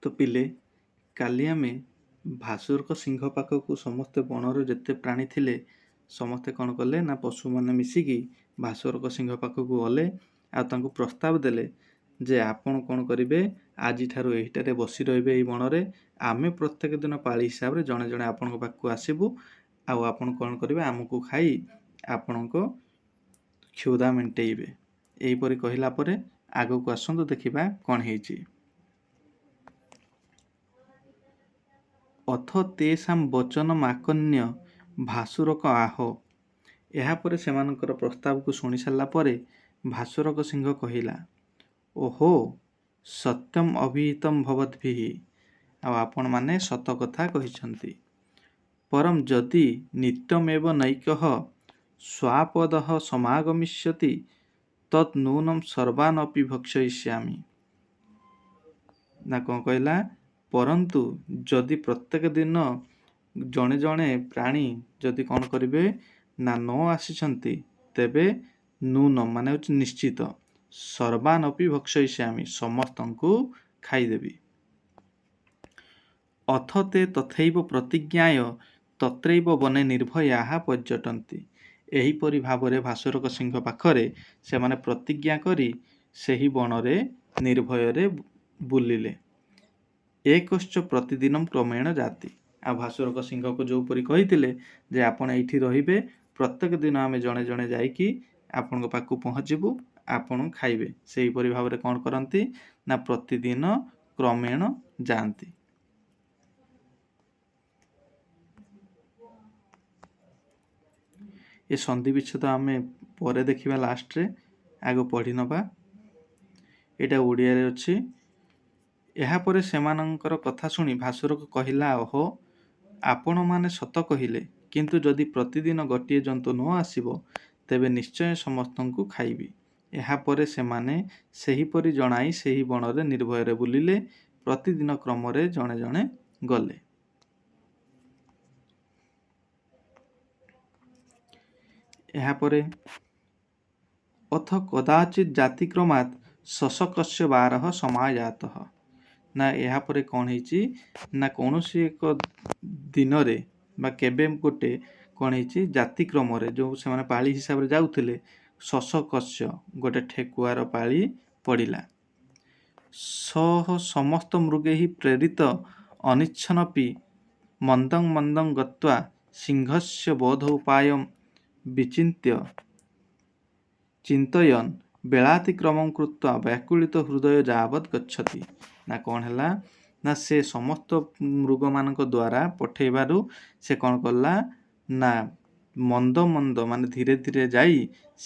ତ ପିଲେ, କାଲି ଆମେ ଭାସୁରଙ୍କ ସିଂହ ପାଖକୁ ସମସ୍ତେ ବଣର ଯେତେ ପ୍ରାଣୀ ଥିଲେ ସମସ୍ତେ କ'ଣ କଲେ ନା ପଶୁମାନେ ମିଶିକି ଭାସୁରଙ୍କ ସିଂହ ପାଖକୁ ଗଲେ ଆଉ ତାଙ୍କୁ ପ୍ରସ୍ତାବ ଦେଲେ ଯେ ଆପଣ କ'ଣ କରିବେ, ଆଜିଠାରୁ ଏହିଠାରେ ବସି ରହିବେ ଏଇ ବଣରେ। ଆମେ ପ୍ରତ୍ୟେକ ଦିନ ପାଳି ହିସାବରେ ଜଣେ ଜଣେ ଆପଣଙ୍କ ପାଖକୁ ଆସିବୁ ଆଉ ଆପଣ କ'ଣ କରିବେ, ଆମକୁ ଖାଇ ଆପଣଙ୍କ କ୍ଷୁଧା ମେଣ୍ଟେଇବେ। ଏହିପରି କହିଲା ପରେ ଆଗକୁ ଆସନ୍ତୁ ଦେଖିବା କ'ଣ ହେଇଛି। ଅଥ ତେଷାଂ ବଚନମ୍ ଆକର୍ଣ୍ଣ୍ୟ ଭାସୁରକ ଆହ। ଏହାପରେ ସେମାନଙ୍କର ପ୍ରସ୍ତାବକୁ ଶୁଣି ସାରିଲା ପରେ ଭାସୁରକ ସିଂହ କହିଲା, ଓହୋ ସତ୍ୟମ୍ ଅଭିହିତମ୍ ଭବଦ୍ଭିଃ। ଆଉ ଆପଣମାନେ ସତ କଥା କହିଛନ୍ତି। ପରଂ ଯଦି ନିତ୍ୟମେବ ନୈକଃ ସ୍ୱାପଦଃ ସମାଗମିଷ୍ୟତି ତତ୍ ନୂନଂ ସର୍ବାନ୍ ଅପି ଭକ୍ଷୟିଷ୍ୟାମି। ନା କ'ଣ କହିଲା, ପରନ୍ତୁ ଯଦି ପ୍ରତ୍ୟେକ ଦିନ ଜଣେ ଜଣେ ପ୍ରାଣୀ ଯଦି କ'ଣ କରିବେ ନା ନ ଆସିଛନ୍ତି, ତେବେ ନୂନମ୍ ମାନେ ହେଉଛି ନିଶ୍ଚିତ, ସର୍ବାନ୍ ଅପି ଭକ୍ଷୟିଷ୍ୟାମି ସମସ୍ତଙ୍କୁ ଖାଇଦେବି। ଅଥ ତେ ତଥୈବ ପ୍ରତିଜ୍ଞାୟ ତତ୍ରୈବ ବନେ ନିର୍ଭୟାଃ ପର୍ଯ୍ୟଟନ୍ତି। ଏହିପରି ଭାବରେ ଭାସୁରକ ସିଂହ ପାଖରେ ସେମାନେ ପ୍ରତିଜ୍ଞା କରି ସେହି ବଣରେ ନିର୍ଭୟରେ ବୁଲିଲେ। ଏକଶ୍ଚ ପ୍ରତିଦିନମ୍ କ୍ରମେଣ ଜାତି। ଆଉ ଭାସୁରକ ସିଂହକୁ ଯେଉଁପରି କହିଥିଲେ ଯେ ଆପଣ ଏଇଠି ରହିବେ, ପ୍ରତ୍ୟେକ ଦିନ ଆମେ ଜଣେ ଜଣେ ଯାଇକି ଆପଣଙ୍କ ପାଖକୁ ପହଞ୍ଚିବୁ, ଆପଣ ଖାଇବେ। ସେହିପରି ଭାବରେ କ'ଣ କରନ୍ତି ନା ପ୍ରତିଦିନ କ୍ରମେଣ ଯାଆନ୍ତି। ଏ ସନ୍ଧି ବିଚ୍ଛେଦ ଆମେ ପରେ ଦେଖିବା ଲାଷ୍ଟରେ, ଆଗ ପଢ଼ି ନେବା। ଏଇଟା ଓଡ଼ିଆରେ ଅଛି। ଏହାପରେ ସେମାନଙ୍କର କଥା ଶୁଣି ଭାସୁରକ କହିଲା, ଓହୋ ଆପଣମାନେ ସତ କହିଲେ, କିନ୍ତୁ ଯଦି ପ୍ରତିଦିନ ଗୋଟିଏ ଜନ୍ତୁ ନ ଆସିବ ତେବେ ନିଶ୍ଚୟ ସମସ୍ତଙ୍କୁ ଖାଇବି। ଏହାପରେ ସେମାନେ ସେହିପରି ଜଣାଇ ସେହି ବଣରେ ନିର୍ଭୟରେ ବୁଲିଲେ। ପ୍ରତିଦିନ କ୍ରମରେ ଜଣେ ଜଣେ ଗଲେ। ଏହାପରେ ଅଥ କଦାଚିତ୍ ଜାତିକ୍ରମାତ୍ ଶଶକସ୍ୟ ବାରଃ ସମାୟାତଃ। ନା ଏହାପରେ କ'ଣ ହେଇଛି ନା କୌଣସି ଏକ ଦିନରେ ବା କେବେ ଗୋଟେ କ'ଣ ହେଇଛି, ଜାତିକ୍ରମରେ ଯେଉଁ ସେମାନେ ପାଳି ହିସାବରେ ଯାଉଥିଲେ, ଶଶକସ୍ୟ ଗୋଟେ ଠେକୁଆର ପାଳି ପଡ଼ିଲା। ସହ ସମସ୍ତ ମୃଗୈଃ ପ୍ରେରିତ ଅନିଚ୍ଛନପି ମନ୍ଦଂ ମନ୍ଦଂ ଗତ୍ୱା ସିଂହସ୍ୟ ବୋଧ ଉପାୟଂ ବିଚିନ୍ତ୍ୟ ଚିନ୍ତୟନ୍ ବେଳାତିକ୍ରମଂ କୃତ୍ୱା ବ୍ୟାକୁଳିତ ହୃଦୟ ଯାବତ୍ ଗଚ୍ଛତି। ନା କ'ଣ ହେଲା ନା ସେ ସମସ୍ତ ମୃଗମାନଙ୍କ ଦ୍ୱାରା ପଠେଇବାରୁ ସେ କ'ଣ କଲା ନା ମନ୍ଦ ମନ୍ଦ ମାନେ ଧୀରେ ଧୀରେ ଯାଇ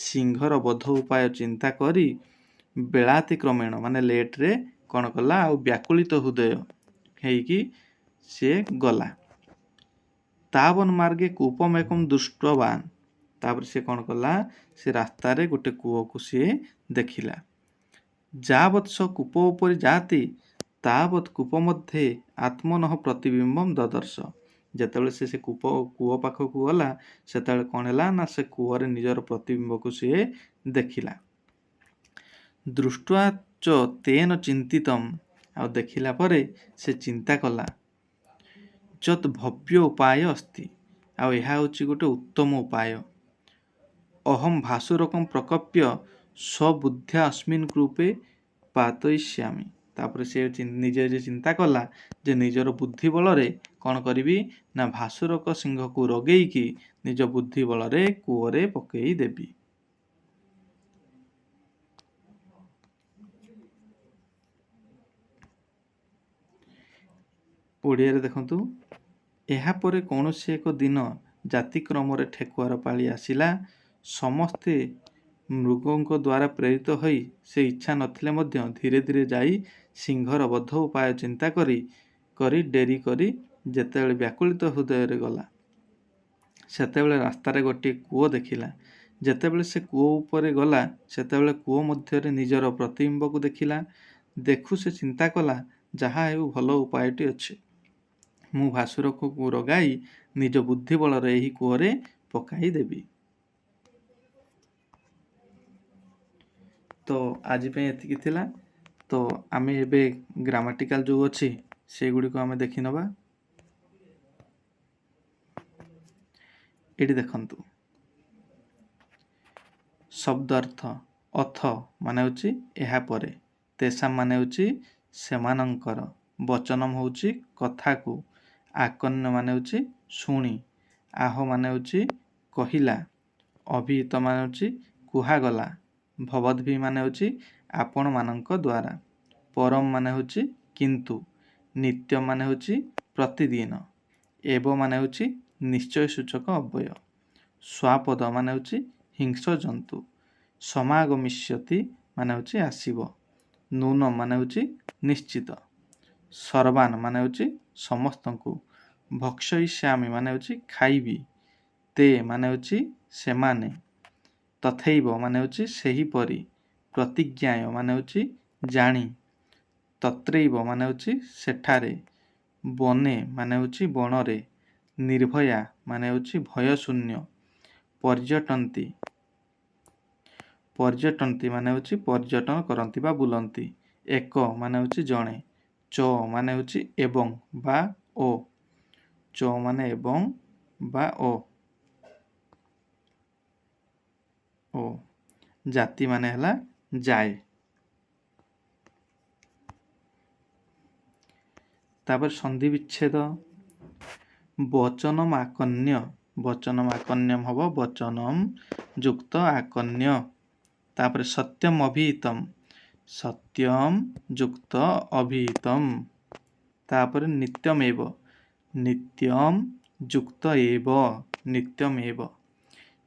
ସିଂହର ବୋଧ ଉପାୟ ଚିନ୍ତା କରି ବେଳାତିକ୍ରମେଣ ମାନେ ଲେଟ୍ରେ କ'ଣ କଲା, ଆଉ ବ୍ୟାକୁଳିତ ହୃଦୟ ହେଇକି ସିଏ ଗଲା। ତାବନ୍ ମାର୍ଗେ କୂପମେକଂ ଦୃଷ୍ଟବାନ୍। ତାପରେ ସେ କ'ଣ କଲା, ସେ ରାସ୍ତାରେ ଗୋଟେ କୂଅକୁ ସିଏ ଦେଖିଲା। ଯାବତ୍ ସ କୂପ ଉପରି ଯାତି ତାବତ୍ କୂପ ମଧ୍ୟରେ ଆତ୍ମନଃ ପ୍ରତିବିମ୍ବଂ ଦଦର୍ଶ। ଯେତେବେଳେ ସେ କୂଅ ପାଖକୁ ଗଲା, ସେତେବେଳେ କ'ଣ ହେଲା ନା ସେ କୂଅରେ ନିଜର ପ୍ରତିବିମ୍ବକୁ ସିଏ ଦେଖିଲା। ଦୃଷ୍ଟ୍ୱା ଚ ତେନ ଚିନ୍ତିତମ୍। ଆଉ ଦେଖିଲା ପରେ ସେ ଚିନ୍ତା କଲା, ଯତ୍ ଭବ୍ୟ ଉପାୟ ଅସ୍ତି। ଆଉ ଏହା ହେଉଛି ଗୋଟେ ଉତ୍ତମ ଉପାୟ। ଅହଂ ଭାସୁରକଂ ପ୍ରକୋପ୍ୟ ସ୍ୱବୁଦ୍ଧ୍ୟା ଅସ୍ମିନ୍ କୂପେ ପାତୟିଷ୍ୟାମି। ତାପରେ ସେ ନିଜେ ଚିନ୍ତା କଲା ଯେ ନିଜର ବୁଦ୍ଧି ବଳରେ କ'ଣ କରିବି ନା ଭାସୁରକ ସିଂହକୁ ରଗେଇକି ନିଜ ବୁଦ୍ଧି ବଳରେ କୂଅରେ ପକେଇ ଦେବି। ଓଡ଼ିଆରେ ଦେଖନ୍ତୁ। ଏହାପରେ କୌଣସି ଏକ ଦିନ ଜାତିକ୍ରମରେ ଠେକୁଆର ପାଳି ଆସିଲା। ସମସ୍ତେ ମୃଗଙ୍କ ଦ୍ୱାରା ପ୍ରେରିତ ହୋଇ ସେ ଇଚ୍ଛା ନଥିଲେ ମଧ୍ୟ ଧୀରେ ଧୀରେ ଯାଇ ସିଂହର ବଧ ଉପାୟ ଚିନ୍ତା କରି ଡେରି କରି ଯେତେବେଳେ ବ୍ୟାକୁଳିତ ହୃଦୟରେ ଗଲା, ସେତେବେଳେ ରାସ୍ତାରେ ଗୋଟିଏ କୂଅ ଦେଖିଲା। ଯେତେବେଳେ ସେ କୂଅ ଉପରେ ଗଲା, ସେତେବେଳେ କୂଅ ମଧ୍ୟରେ ନିଜର ପ୍ରତିବିମ୍ବକୁ ଦେଖିଲା। ଦେଖୁ ସେ ଚିନ୍ତା କଲା, ଯାହା ହେଉ ଭଲ ଉପାୟଟି ଅଛି। ମୁଁ ଭାସୁରକୁ ରଗାଇ ନିଜ ବୁଦ୍ଧି ବଳରେ ଏହି କୂଅରେ ପକାଇ ଦେବି। ତ ଆଜି ପାଇଁ ଏତିକି ଥିଲା। ତ ଆମେ ଏବେ ଗ୍ରାମାଟିକାଲ ଯେଉଁ ଅଛି ସେଗୁଡ଼ିକୁ ଆମେ ଦେଖି ନେବା। ଏଠି ଦେଖନ୍ତୁ ଶବ୍ଦ ଅର୍ଥ ଅଥ ମାନେ ହେଉଛି ଏହା ପରେ, ତେସାମ ମାନେ ହେଉଛି ସେମାନଙ୍କର, ବଚନମ ହେଉଛି କଥାକୁ, ଆକନ୍ୟ ମାନେ ହେଉଛି ଶୁଣି, ଆହ ମାନେ ହେଉଛି କହିଲା, ଅଭିହିତ ମାନେ ହେଉଛି କୁହାଗଲା, ଭବଦ୍ଭି ମାନେ ହେଉଛି ଆପଣମାନଙ୍କ ଦ୍ୱାରା, ପରମ ମାନେ ହେଉଛି କିନ୍ତୁ, ନିତ୍ୟ ମାନେ ହେଉଛି ପ୍ରତିଦିନ, ଏବ ମାନେ ହେଉଛି ନିଶ୍ଚୟ ସୂଚକ ଅବ୍ୟୟ, ସ୍ୱାପଦ ମାନେ ହେଉଛି ହିଂସ୍ର ଜନ୍ତୁ, ସମାଗମିଷ୍ୟତି ମାନେ ହେଉଛି ଆସିବ, ନୂନ ମାନେ ହେଉଛି ନିଶ୍ଚିତ, ସର୍ବାନ ମାନେ ହେଉଛି ସମସ୍ତଙ୍କୁ, ଭକ୍ଷୟିଷ୍ୟାମି ମାନେ ହେଉଛି ଖାଇବି, ତେ ମାନେ ହେଉଛି ସେମାନେ, ତଥୈବ ମାନେ ହେଉଛି ସେହିପରି, ପ୍ରତିଜ୍ଞାୟ ମାନେ ହେଉଛି ଜାଣି, ତତ୍ରୈବ ମାନେ ହେଉଛି ସେଠାରେ, ବନେ ମାନେ ହେଉଛି ବଣରେ, ନିର୍ଭୟା ମାନେ ହେଉଛି ଭୟଶୂନ୍ୟ, ପର୍ଯ୍ୟଟନ୍ତି ମାନେ ହେଉଛି ପର୍ଯ୍ୟଟନ କରନ୍ତି ବା ବୁଲନ୍ତି, ଏକ ମାନେ ହେଉଛି ଜଣେ, ଚ ମାନେ ହେଉଛି ଏବଂ ବା ଓ, ଚ ମାନେ ଏବଂ ବା ଓ, ଜାତି ମାନେ ହେଲା ଯାଏ। ତାପରେ ସନ୍ଧି ବିଚ୍ଛେଦ, ବଚନମ ଆକନ୍ୟ, ବଚନମ ଆକନ୍ୟମ ହବ ବଚନମ ଯୁକ୍ତ ଆକନ୍ୟ, ତାପରେ ସତ୍ୟମ ଅଭିହିତମ, ସତ୍ୟମ ଯୁକ୍ତ ଅଭିହିତମ, ତାପରେ ନିତ୍ୟମ ଏବ, ନିତ୍ୟମ ଯୁକ୍ତ ଏବ, ନିତ୍ୟମ ଏବ,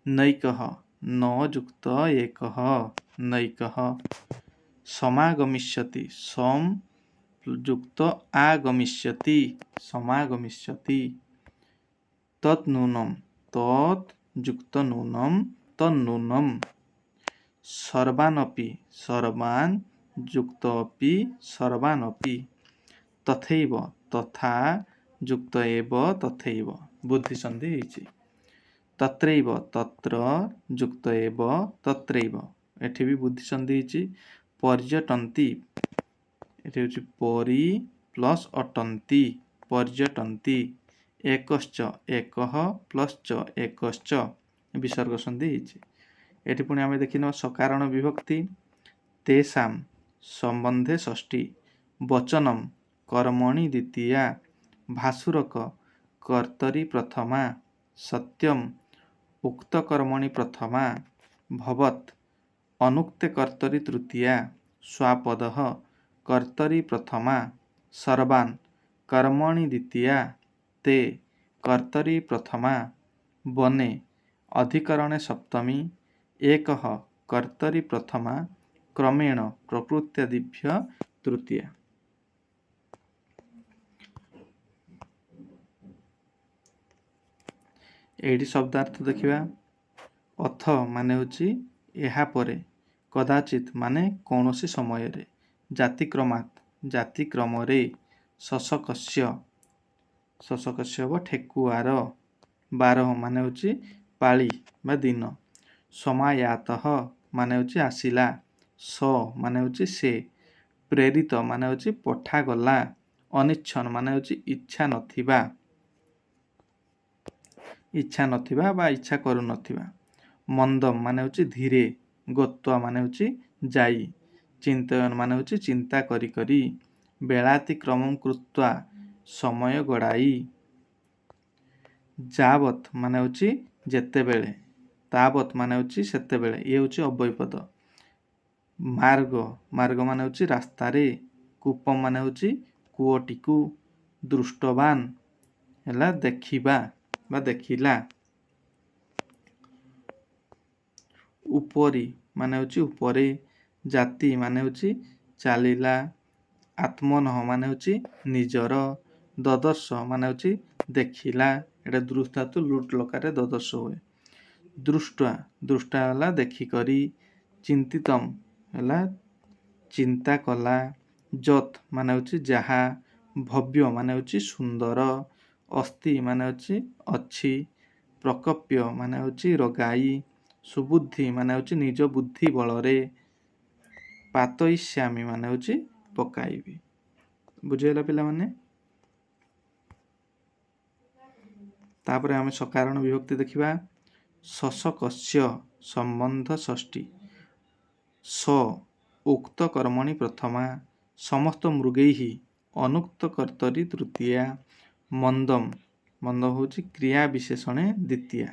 ନୈକଃ, ନ ଯୁକ୍ତ ଏକଃ, ନୈକଃ, ସମାଗମିଷ୍ୟତି, ସମ ଯୁକ୍ତ ଆଗମିଷ୍ୟତି, ସମାଗମିଷ୍ୟତି, ତତ୍ ନୂନମ୍, ତତ୍ ଯୁକ୍ତ ନୂନମ୍, ତନ୍ନୂନମ୍, ସର୍ବାନପି, ସର୍ବାନ୍ ଯୁକ୍ତ ଅପି, ସର୍ବାନପି, ତଥୈବ, ତଥା ଯୁକ୍ତ ଏବ, ତଥୈବ, ବୁଦ୍ଧି ସନ୍ଧି ହେଇଛି, ତତ୍ରୈବ, ତତ୍ର ଯୁକ୍ତ ଏବ, ତତ୍ରୈବ, ଏଠି ବି ବୁଦ୍ଧି ସନ୍ଧି ହେଇଛି, ପର୍ଯ୍ୟଟନ୍ତି, ଏଠି ହେଉଛି ପରି ପ୍ଲସ୍ ଅଟନ୍ତି, ପର୍ଯ୍ୟଟନ୍ତି, ଏକଶ୍ଚ, ଏକଃ ପ୍ଲସ୍ ଚ, ଏକଶ୍ଚ, ବିସର୍ଗ ସନ୍ଧି ହେଇଛି। ଏଠି ପୁଣି ଆମେ ଦେଖିନେବା ସକାରଣ ବିଭକ୍ତି, ତେଷାମ ସମ୍ବନ୍ଧେ ଷଷ୍ଠୀ, ବଚନମ କର୍ମଣି ଦ୍ୱିତୀୟା, ଭାସୁରକ କର୍ତ୍ତରୀ ପ୍ରଥମା, ସତ୍ୟମ ଉକ୍ତ କର୍ମଣି ପ୍ରଥମା, ଭବତ୍ ଅନୁକ୍ତେ କର୍ତ୍ତରୀ ତୃତୀୟା, ସ୍ୱାପଦଃ କର୍ତ୍ତରୀ ପ୍ରଥମା, ସର୍ବାନ୍ କର୍ମଣି ଦ୍ୱିତୀୟା, ତେ କର୍ତ୍ତରୀ ପ୍ରଥମା, ବନେ ଅଧିକରଣେ ସପ୍ତମୀ, एकः कर्तरी प्रथमा, क्रमेण प्रकृत्यादिभ्य तृतीया। एठी शब्दार्थ देखिबा, अथ माने होची एहा परे, कदाचित माने कौनसी समय रे, जातिक्रमात् जातिक्रम रे, शशकस्य व ठेकुआर, बारह माने होची पाली बा दिन, समायातः माने होची आसिला, स माने होची से, प्रेरित माने होची पठा गला, अनिच्छन माने होची इच्छा नथिबा बा इच्छा करू नथिबा, मंदम माने होची धीरे, गोत्वा माने होची जाई, चिंतयन माने होची चिंता करी करी, बेलातिक्रमं कृत्वा समय गड़ाई, जावत माने होची जेतेबेले, तावत माने होची सेतेबेले, ये होची अव्ययपद, मार्ग मार्ग माने होची रास्ता रे, कूपम माने होची कूओटीकू, दृष्टवान हैला देखिबा बा देखिला, उपरी माने होची उपरे, जाति माने होची चालिला, आत्मनः माने होची निजर, ददर्श माने होची देखिला, एटा दृष्टातु लुट लकारे ददर्श हुए, दृष्टा दृष्टा हला देखी करी, चिंतितम हला चिंता कला, जत माने होची जहा, भव्य माने होची सुंदर, अस्ति माने होची अच्छी, प्रकप्य माने होची रगाई, सुबुद्धि माने होची निज बुद्धि बलरे, पातयिष्यामि माने होची ପକାଇବି। ବୁଝିଗଲା ପିଲାମାନେ? ତାପରେ ଆମେ ସକାରଣ ବିଭକ୍ତି ଦେଖିବା। ଶଶକସ୍ୟ ସମ୍ବନ୍ଧ ଷଷ୍ଠୀ। ସ ଉକ୍ତ କର୍ମଣି ପ୍ରଥମା। ସମସ୍ତ ମୃଗୈଃ ଅନୁକ୍ତ କର୍ତ୍ତରି ତୃତୀୟା। ମନ୍ଦମ୍ ମନ୍ଦ ହେଉଛି କ୍ରିୟା ବିଶେଷଣେ ଦ୍ୱିତୀୟା।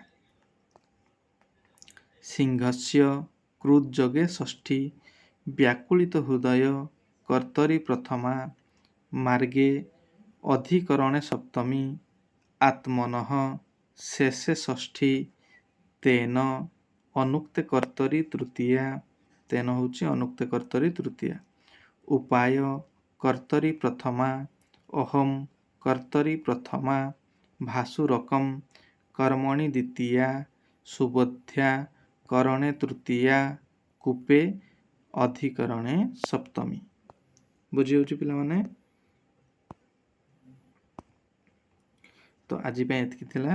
ସିଂହସ୍ୟ କ୍ରୁଦ୍ଯୋଗେ ଷଷ୍ଠୀ। ବ୍ୟାକୁଳିତ ହୃଦୟ କର୍ତ୍ତରି ପ୍ରଥମା। ମାର୍ଗେ ଅଧିକରଣେ ସପ୍ତମୀ। ଆତ୍ମନଃ ଶେଷେ ଷଷ୍ଠୀ। ତେନ ଅନୁକ୍ତେ କର୍ତ୍ତରି ତୃତୀୟା। ତେନ ହେଉଛି ଅନୁକ୍ତେ କର୍ତ୍ତରି ତୃତୀୟା। ଉପାୟ କର୍ତ୍ତରି ପ୍ରଥମା। ଅହମ୍ କର୍ତ୍ତରି ପ୍ରଥମା। ଭାସୁରକମ୍ କର୍ମଣି ଦ୍ୱିତୀୟା। ସୁବୋଧ୍ୟା କରଣେ ତୃତୀୟା। କୂପେ ଅଧିକରଣେ ସପ୍ତମୀ। ବୁଝିହେଉଛି ପିଲାମାନେ? ତ ଆଜି ପାଇଁ ଏତିକି ଥିଲା।